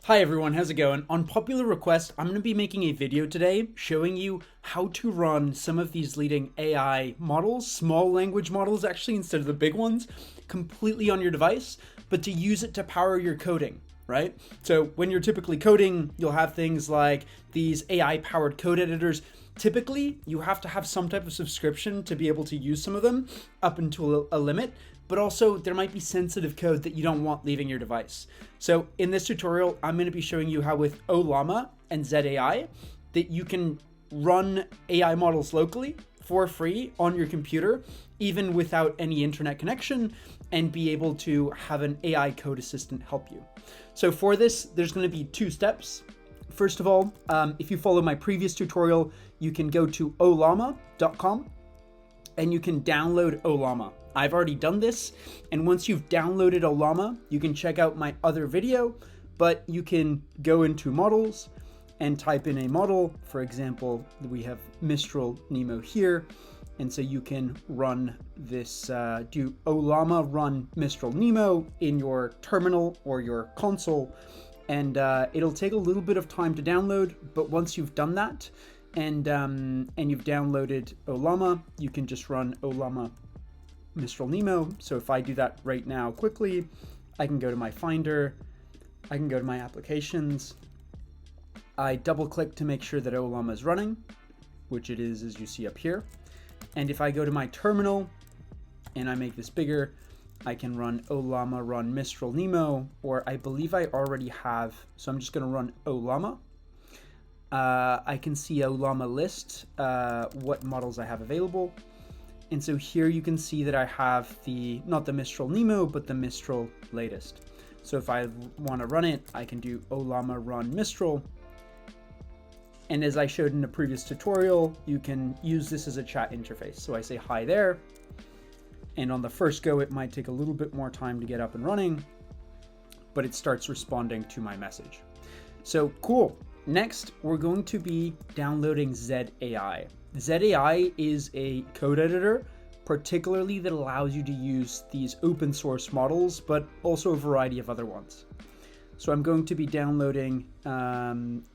Hi everyone, how's it going? On popular request, I'm going to be making a video today showing you how to run some of these leading AI models, small language models actually instead of the big ones, completely on your device, but to use it to power your coding, right? So when you're typically coding, you'll have things like these AI powered code editors. Typically, you have to have some type of subscription to be able to use some of them up until a limit, but also there might be sensitive code that you don't want leaving your device. So in this tutorial, I'm going to be showing you how with ollama and ZAI that you can run AI models locally for free on your computer, even without any internet connection, and be able to have an AI code assistant help you. So for this, there's going to be two steps. First of all, if you follow my previous tutorial, you can go to ollama.com and you can download ollama. I've already done this, and once you've downloaded ollama, you can check out my other video, but you can go into models and type in a model. For example, we have Mistral Nemo here, and so you can run this, do ollama run Mistral Nemo in your terminal or your console, and it'll take a little bit of time to download, but once you've done that, and you've downloaded ollama, you can just run ollama Mistral Nemo. So if I do that right now quickly, I can go to my Finder, I can go to my applications, I double click to make sure that ollama is running, which it is as you see up here. And if I go to my terminal and I make this bigger, I can run ollama run Mistral Nemo, or I believe I already have, so I'm just going to run ollama. I can see ollama list, what models I have available. And so here you can see that I have not the Mistral Nemo, but the Mistral latest. So if I want to run it, I can do ollama run Mistral. And as I showed in a previous tutorial, you can use this as a chat interface. So I say hi there. And on the first go, it might take a little bit more time to get up and running, but it starts responding to my message. So cool. Next, we're going to be downloading ZAI. ZAI is a code editor, particularly that allows you to use these open source models, but also a variety of other ones. So I'm going to be downloading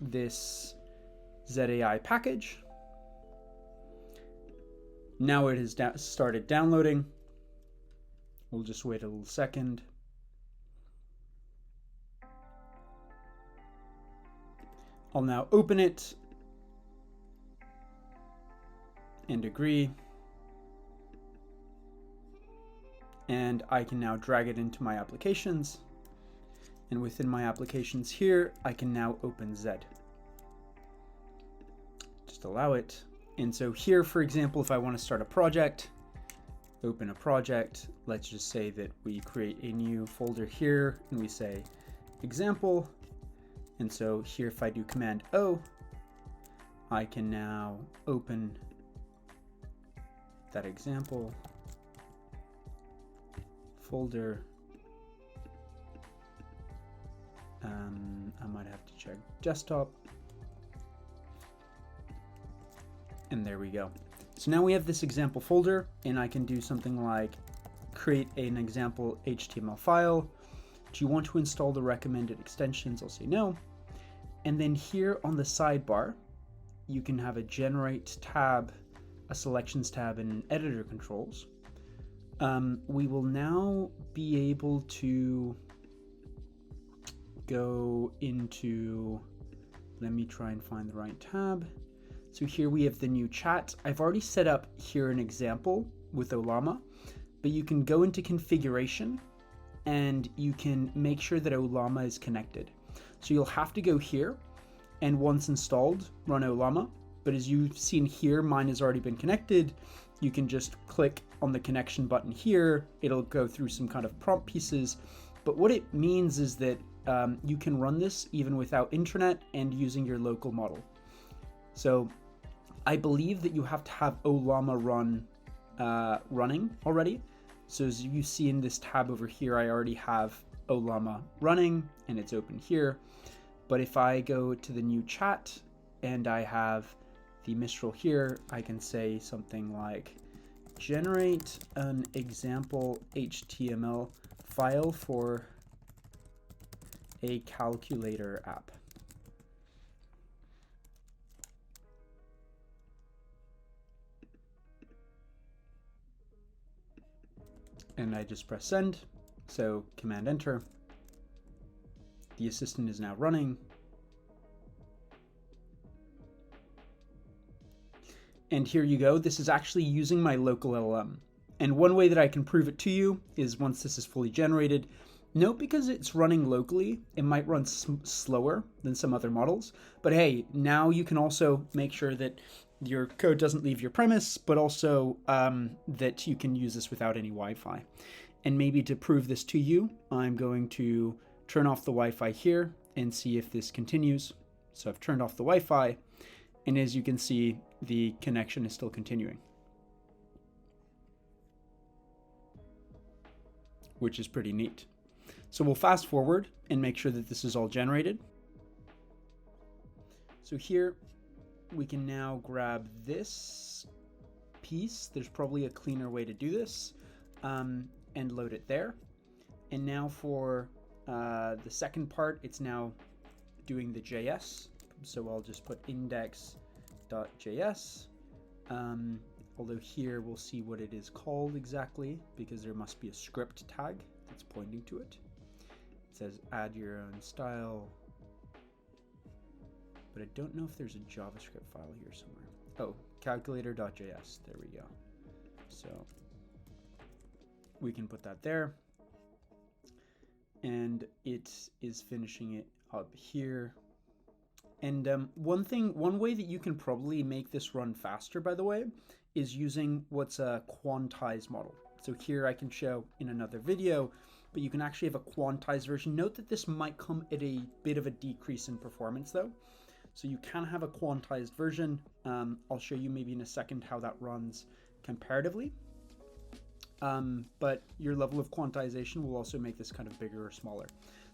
this ZAI package. Now it has started downloading. We'll just wait a little second. I'll now open it and agree. And I can now drag it into my applications. And within my applications here, I can now open Z. Just allow it. And so here, for example, if I want to start a project, open a project, let's just say that we create a new folder here and we say example. And so here, if I do Command O, I can now open that example folder. I might have to check desktop. And there we go. So now we have this example folder, and I can do something like create an example HTML file. Do you want to install the recommended extensions? I'll say no. And then here on the sidebar, you can have a generate tab, a selections tab, and an editor controls. We will now be able to go into, let me try and find the right tab. So here we have the new chat. I've already set up here an example with ollama, but you can go into configuration and you can make sure that ollama is connected. So you'll have to go here and once installed, run ollama. But as you've seen here, mine has already been connected. You can just click on the connection button here. It'll go through some kind of prompt pieces. But what it means is that you can run this even without internet and using your local model. So I believe that you have to have ollama run running already. So as you see in this tab over here, I already have ollama running and it's open here. But if I go to the new chat and I have the Mistral here, I can say something like generate an example HTML file for a calculator app. And I just press send. So Command Enter. The assistant is now running. And here you go. This is actually using my local LLM. And one way that I can prove it to you is once this is fully generated, note because it's running locally, it might run slower than some other models. But hey, now you can also make sure that your code doesn't leave your premise, but also that you can use this without any Wi-Fi. And maybe to prove this to you, I'm going to turn off the Wi-Fi here and see if this continues. So I've turned off the Wi-Fi, and as you can see, the connection is still continuing, which is pretty neat. So we'll fast forward and make sure that this is all generated. So here we can now grab this piece. There's probably a cleaner way to do this, and load it there. And now for the second part, it's now doing the JS. So I'll just put index.js. Although here we'll see what it is called exactly, because there must be a script tag that's pointing to it. It says add your own style, but I don't know if there's a JavaScript file here somewhere. Oh, calculator.js, there we go. So we can put that there, and it is finishing it up here. And one way that you can probably make this run faster, by the way, is using what's a quantized model. So here I can show in another video, but you can actually have a quantized version. Note that this might come at a bit of a decrease in performance though. So you can have a quantized version. I'll show you maybe in a second how that runs comparatively. But your level of quantization will also make this kind of bigger or smaller.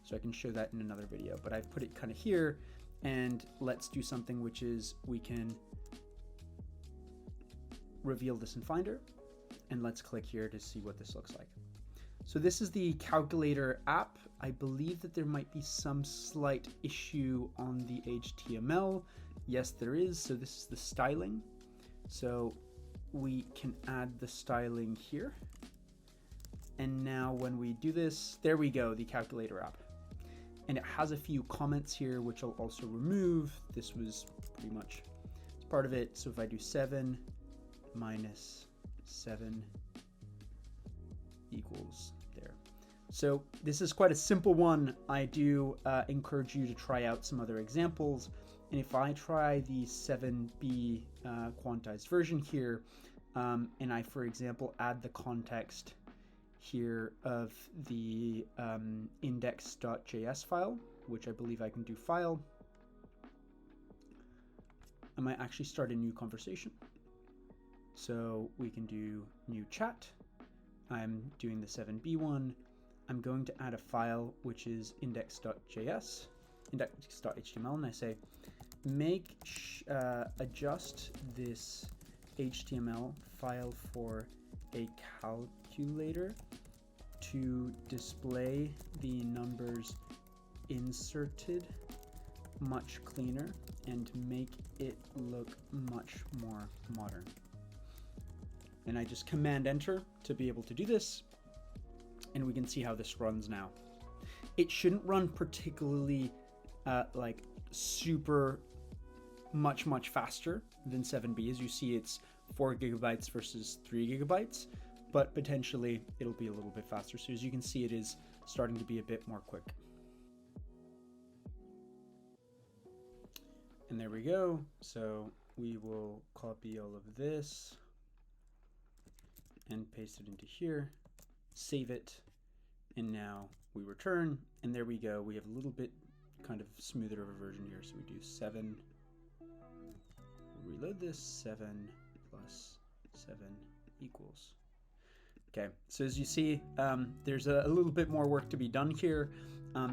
So I can show that in another video, but I've put it kind of here. And let's do something, which is we can reveal this in Finder, and let's click here to see what this looks like. So this is the calculator app. I believe that there might be some slight issue on the HTML. Yes, there is. So this is the styling. So we can add the styling here. And now when we do this, there we go, the calculator app. And it has a few comments here, which I'll also remove. This was pretty much part of it. So if I do 7 minus 7 equals there. So this is quite a simple one. I do encourage you to try out some other examples. And if I try the 7b quantized version here, and I, for example, add the context here of the index.js file, which I believe I can do file, I might actually start a new conversation. So we can do new chat. I'm doing the 7b one. I'm going to add a file, which is index.js, index.html, and I say, adjust this HTML file for a calculator to display the numbers inserted much cleaner and make it look much more modern. And I just command enter to be able to do this, and we can see how this runs now. It shouldn't run particularly like super much faster than 7b. As you see, it's 4 gigabytes versus 3 gigabytes, but potentially it'll be a little bit faster. So as you can see, it is starting to be a bit more quick. And there we go. So we will copy all of this and paste it into here, save it, and now we return, and there we go. We have a little bit kind of smoother of a version here. So we do 7, reload this, 7 plus 7 equals. Okay, so as you see, there's a little bit more work to be done here.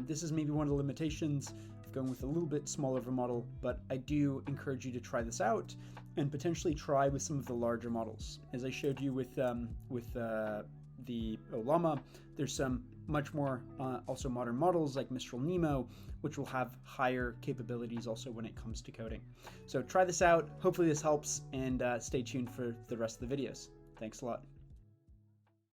This is maybe one of the limitations of going with a little bit smaller of a model, but I do encourage you to try this out and potentially try with some of the larger models. As I showed you with the ollama, there's some much more also modern models like Mistral Nemo, which will have higher capabilities also when it comes to coding. So try this out. Hopefully this helps, and stay tuned for the rest of the videos. Thanks a lot.